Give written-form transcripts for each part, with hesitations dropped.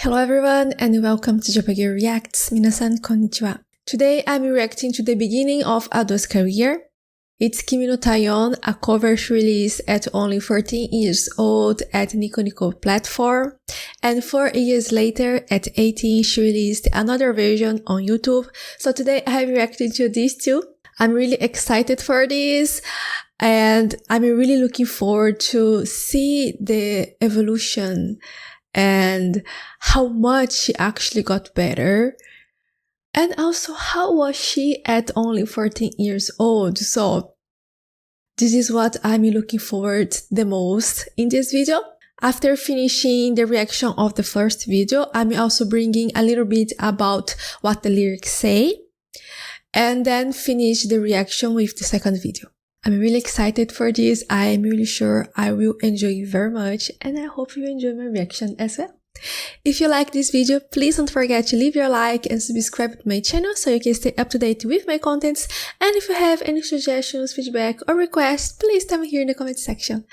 Hello everyone and welcome to JapaGirl Reacts. 皆さんこんにちは. Today I'm reacting to the beginning of Ado's career. It's Kimi no Taion, a cover she released at only 14 years old at Nico Nico platform. And 4 years later, at 18, she released another version on YouTube. So today I'm reacting to these two. I'm really excited for this. And I'm really looking forward to see the evolution and how much she actually got better. And also, how was she at only 14 years old? So, this is what I'm looking forward the most in this video. After finishing the reaction of the first video, I'm also bringing a little bit about what the lyrics say. And then finish the reaction with the second video. I'm really excited for this. I'm really sure I will enjoy it very much and I hope you enjoy my reaction as well. If you like this video, please don't forget to leave your like and subscribe to my channel so you can stay up to date with my contents. And if you have any suggestions, feedback or requests, please tell me here in the comment section.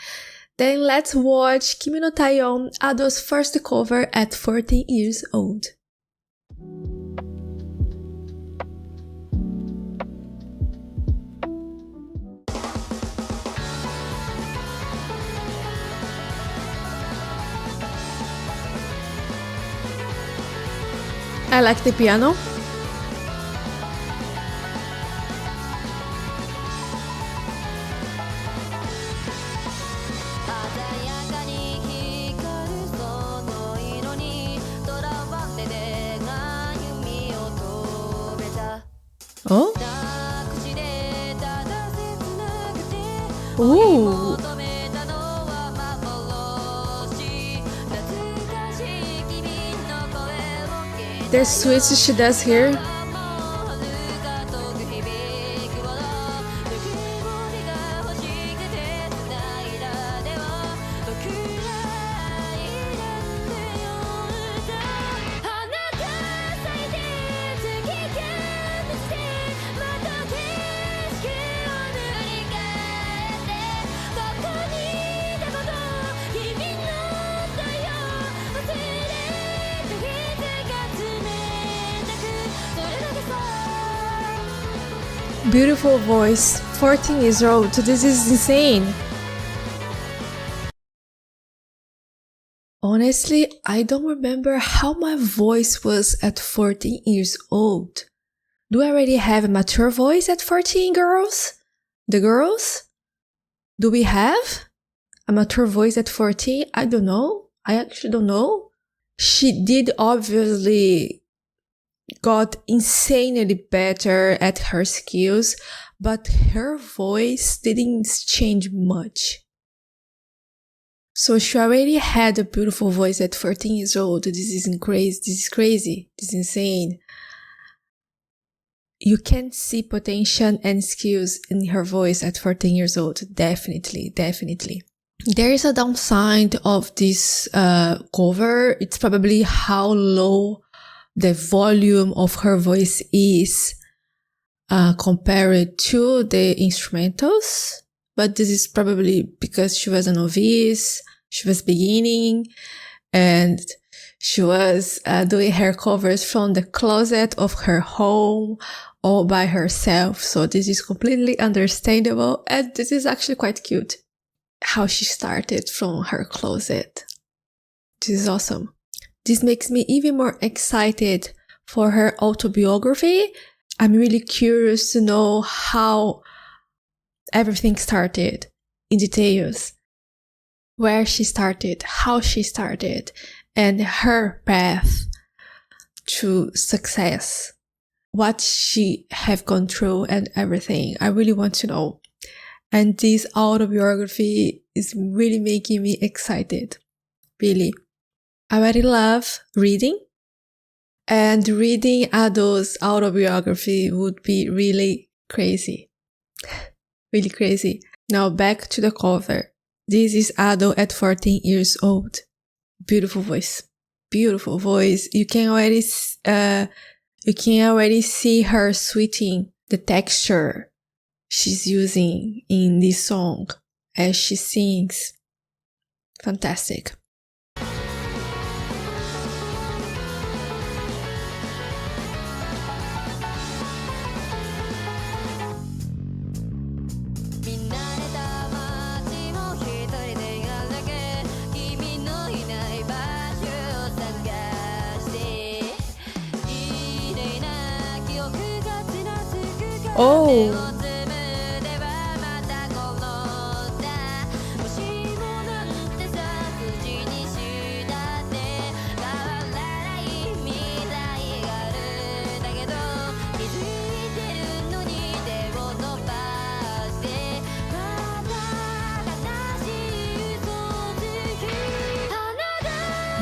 Then let's watch Kimi no Taion, Ado's first cover at 14 years old. I like the piano. Oh. Ooh. The switch she does here. Beautiful voice, 14 years old, this is insane. Honestly, I don't remember how my voice was at 14 years old. Do I already have a mature voice at 14, girls? The girls? Do we have a mature voice at 14? I don't know. I actually don't know. She did obviously got insanely better at her skills, but her voice didn't change much. So she already had a beautiful voice at 14 years old. This is crazy. This is insane. You can see potential and skills in her voice at 14 years old. Definitely. There is a downside of this cover. It's probably how low the volume of her voice is compared to the instrumentals, but this is probably because she was a novice, she was beginning, and she was doing her covers from the closet of her home all by herself. So this is completely understandable, and this is actually quite cute how she started from her closet. This is awesome. This makes me even more excited for her autobiography. I'm really curious to know how everything started in details. Where she started, how she started, and her path to success. What she have gone through and everything. I really want to know. And this autobiography is really making me excited. Really. I already love reading, and reading Ado's autobiography would be really crazy. Really crazy. Now back to the cover. This is Ado at 14 years old. Beautiful voice. Beautiful voice. You can already see her sweetening the texture she's using in this song as she sings. Fantastic. Oh,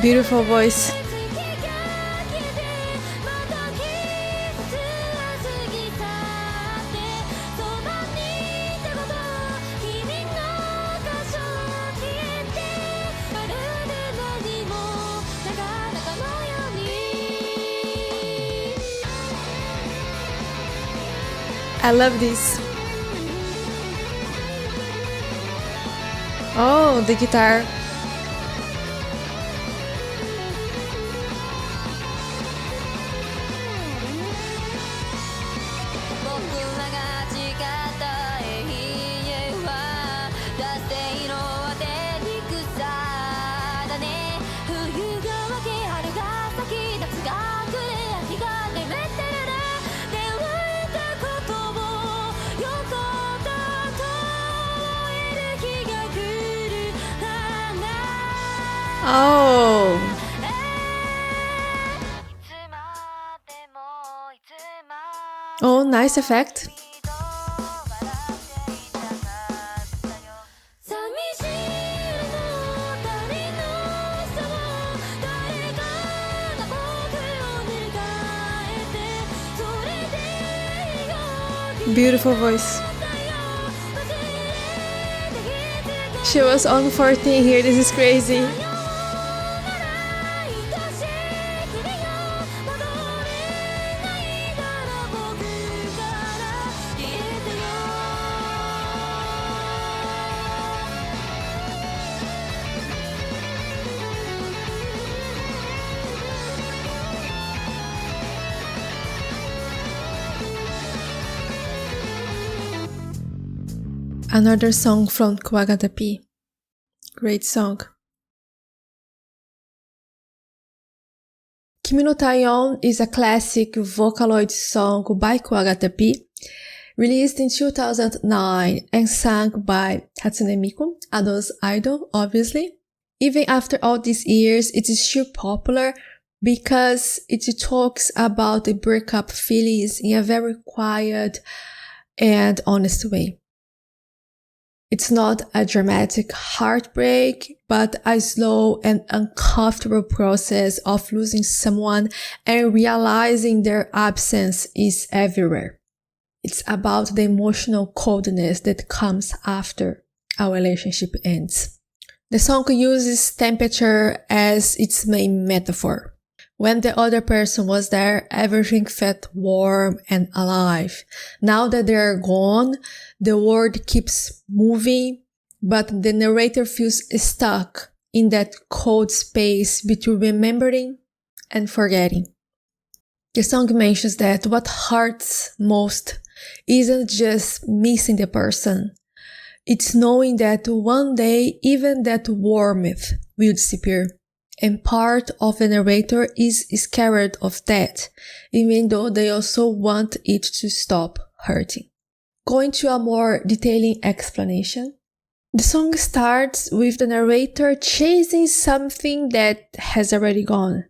beautiful voice. I love this. Oh, the guitar. Oh. Oh, nice effect. Beautiful voice. She was on 14 here, this is crazy. Another song from Kuwagata P. Great song. Kimi no Taion is a classic Vocaloid song by Kuwagata P, released in 2009 and sung by Hatsune Miku, Ado's idol, obviously. Even after all these years, it is still popular because it talks about the breakup feelings in a very quiet and honest way. It's not a dramatic heartbreak, but a slow and uncomfortable process of losing someone and realizing their absence is everywhere. It's about the emotional coldness that comes after a relationship ends. The song uses temperature as its main metaphor. When the other person was there, everything felt warm and alive. Now that they are gone, the world keeps moving, but the narrator feels stuck in that cold space between remembering and forgetting. The song mentions that what hurts most isn't just missing the person. It's knowing that one day even that warmth will disappear. And part of the narrator is scared of that, even though they also want it to stop hurting. Going to a more detailing explanation. The song starts with the narrator chasing something that has already gone.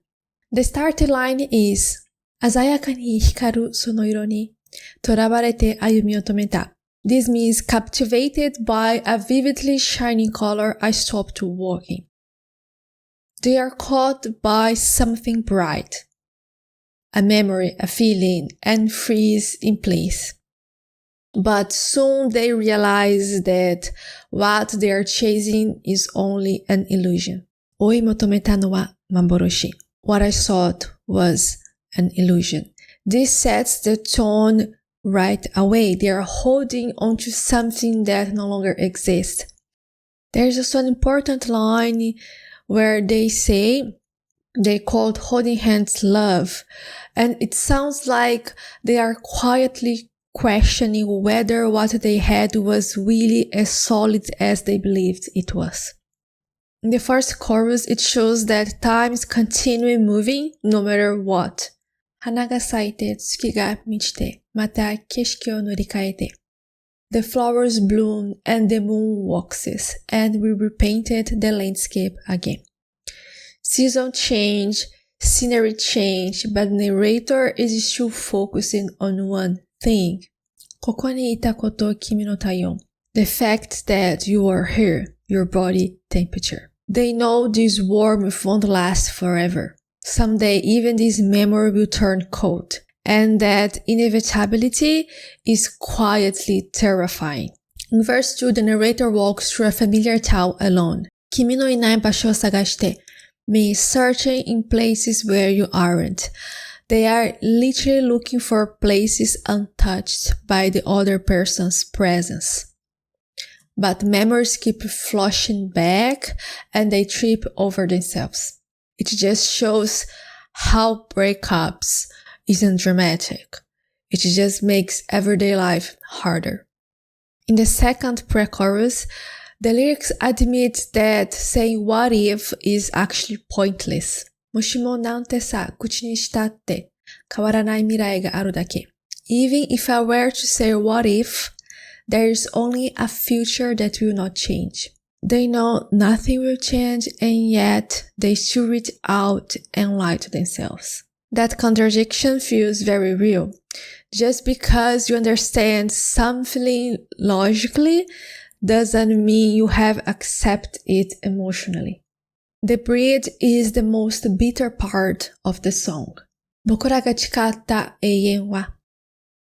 The starting line is, 鮮やかに光るその色に、囚われて歩みを止めた. This means captivated by a vividly shining color, I stopped walking. They are caught by something bright, a memory, a feeling, and freeze in place. But soon they realize that what they are chasing is only an illusion. 追い求めたのは幻. What I thought was an illusion. This sets the tone right away. They are holding onto something that no longer exists. There's also an important line where they say they called holding hands love, and it sounds like they are quietly questioning whether what they had was really as solid as they believed it was. In the first chorus, it shows that time is continually moving no matter what. 花が咲いて月が満ちて、また景色を塗り替えて。The flowers bloom and the moon waxes, and we repainted the landscape again. Season change, scenery change, but the narrator is still focusing on one thing. ここにいたこと、君の体温。The fact that you are here, your body temperature. They know this warmth won't last forever. Someday even this memory will turn cold. And that inevitability is quietly terrifying. In verse 2, the narrator walks through a familiar town alone. 君のいない場所を探して、means searching in places where you aren't. They are literally looking for places untouched by the other person's presence. But memories keep flushing back and they trip over themselves. It just shows how breakups isn't dramatic. It just makes everyday life harder. In the second pre-chorus, the lyrics admit that saying what if is actually pointless. もしもなんてさ、口にしたって変わらない未来があるだけ。Even if I were to say what if, there is only a future that will not change. They know nothing will change and yet they still reach out and lie to themselves. That contradiction feels very real. Just because you understand something logically doesn't mean you have accepted it emotionally. The bridge is the most bitter part of the song. 僕らが誓った永遠は、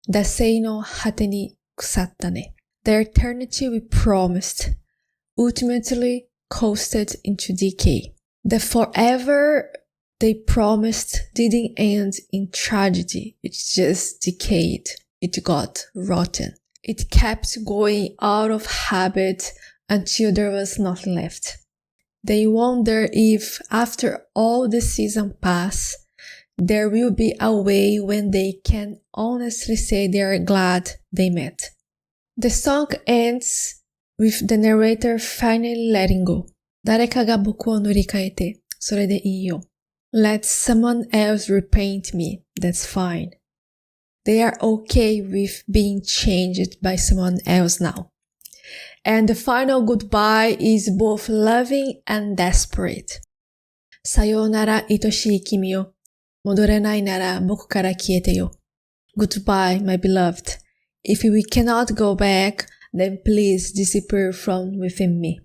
惰性の果てに腐ったね。The eternity we promised ultimately coasted into decay. The forever they promised didn't end in tragedy. It just decayed. It got rotten. It kept going out of habit until there was nothing left. They wonder if after all the season pass, there will be a way when they can honestly say they are glad they met. The song ends with the narrator finally letting go. 誰かが僕を塗り替えて、それでいいよ。Let someone else repaint me. That's fine. They are okay with being changed by someone else now. And the final goodbye is both loving and desperate. さようなら愛しい君よ。戻れないなら僕から消えてよ。Goodbye, my beloved. If we cannot go back, then please disappear from within me.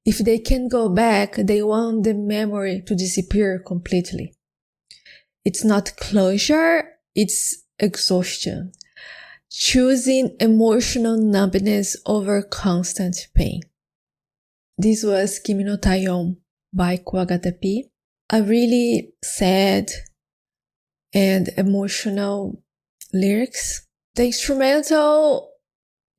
If they can go back, they want the memory to disappear completely. It's not closure, it's exhaustion. Choosing emotional numbness over constant pain. This was Kimi no Taion by Kuwagata P. A really sad and emotional lyrics. The instrumental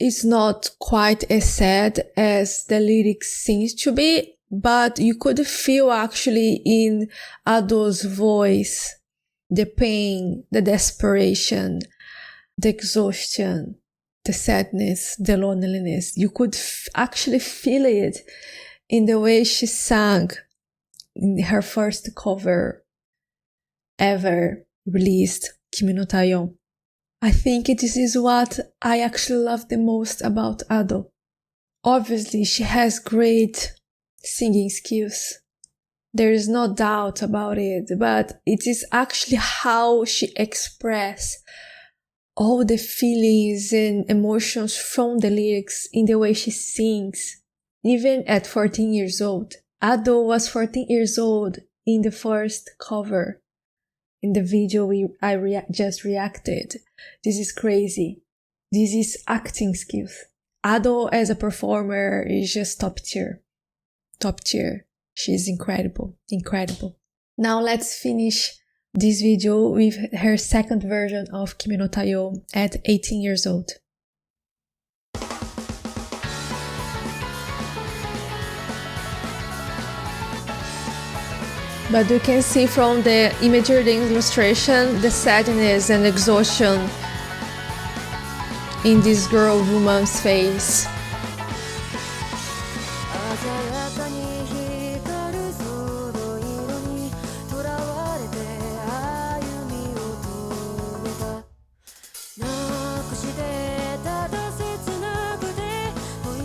is not quite as sad as the lyrics seems to be, but you could feel actually in Ado's voice the pain, the desperation, the exhaustion, the sadness, the loneliness. You could actually feel it in the way she sang in her first cover ever released, Kimi no Taion. I think this is what I actually love the most about Ado. Obviously, she has great singing skills. There is no doubt about it, but it is actually how she expresses all the feelings and emotions from the lyrics in the way she sings. Even at 14 years old. Ado was 14 years old in the first cover. In the video I just reacted. This is crazy. This is acting skills. Ado as a performer is just top tier. Top tier. She's incredible. Incredible. Now let's finish this video with her second version of Kimi no Taion at 18 years old. But you can see from the imagery, the illustration, the sadness and exhaustion in this woman's face.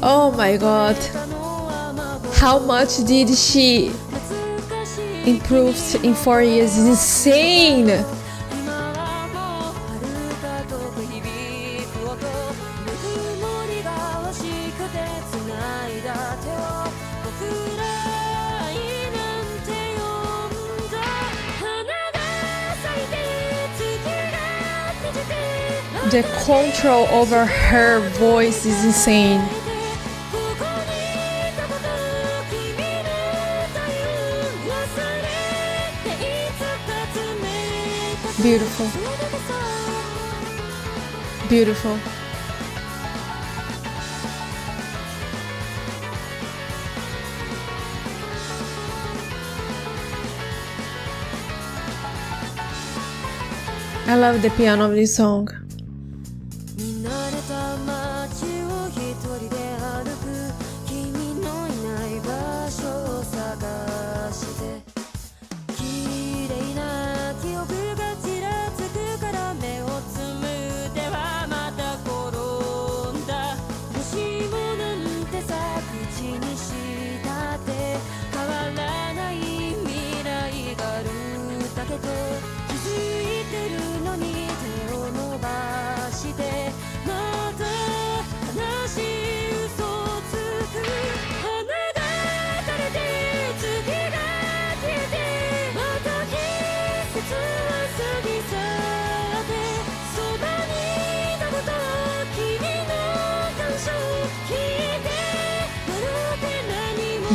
Oh my god. How much did she improve in 4 years? It's insane. The control over her voice is insane. Beautiful. Beautiful. I love the piano of this song.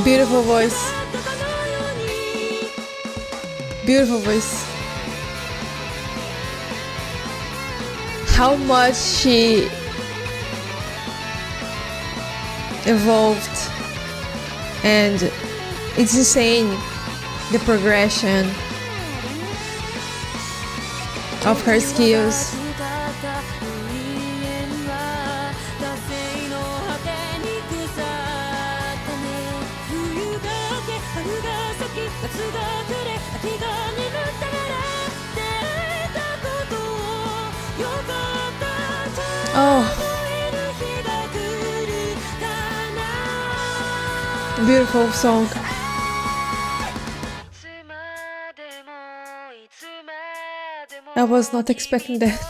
Beautiful voice. Beautiful voice. How much she evolved, and it's insane the progression of her skills. Oh, beautiful song. I was not expecting that.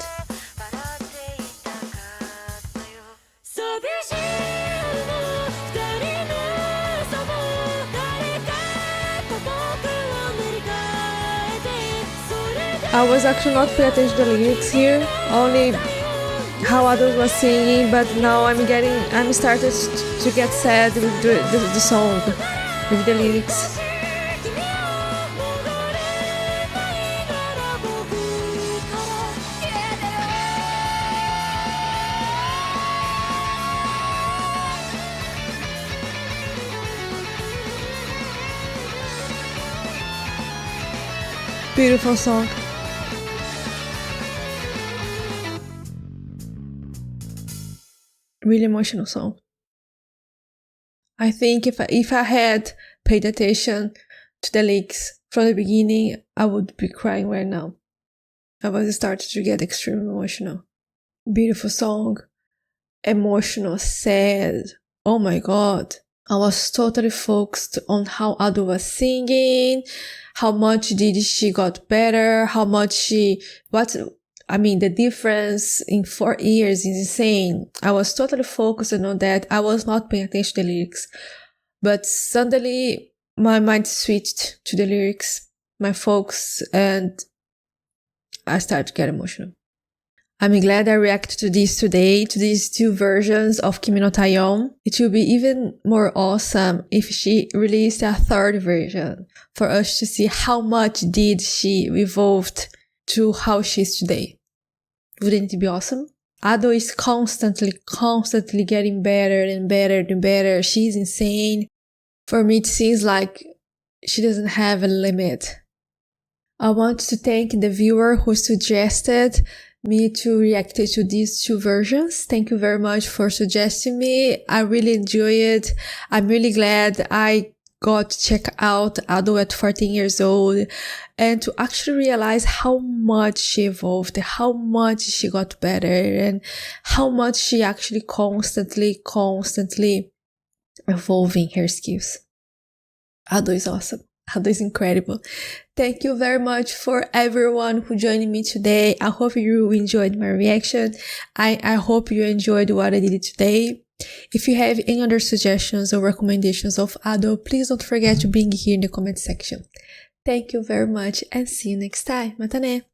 I was actually not paying attention to the lyrics here, only how Ado was singing, but now I'm started to get sad with the song, with the lyrics. Beautiful song. Really emotional song. I think if I had paid attention to the lyrics from the beginning, I would be crying right now. I was starting to get extremely emotional. Beautiful song. Emotional, sad. Oh my god. I was totally focused on how Ado was singing, how much did she got better, the difference in 4 years is insane. I was totally focused on that. I was not paying attention to the lyrics. But suddenly, my mind switched to the lyrics, my focus, and I started to get emotional. I'm glad I reacted to this today, to these two versions of Kimi no Taion. It will be even more awesome if she released a third version for us to see how much did she evolved to how she is today. Wouldn't it be awesome? Ado is constantly getting better and better and better. She's insane. For me, it seems like she doesn't have a limit. I want to thank the viewer who suggested me to react to these two versions. Thank you very much for suggesting me. I really enjoy it. I'm really glad I got to check out Ado at 14 years old and to actually realize how much she evolved, how much she got better, and how much she actually constantly evolving her skills. Ado is awesome. Ado is incredible. Thank you very much for everyone who joined me today. I hope you enjoyed my reaction. I hope you enjoyed what I did today. If you have any other suggestions or recommendations of Ado, please don't forget to bring it here in the comment section. Thank you very much and see you next time. Mata ne!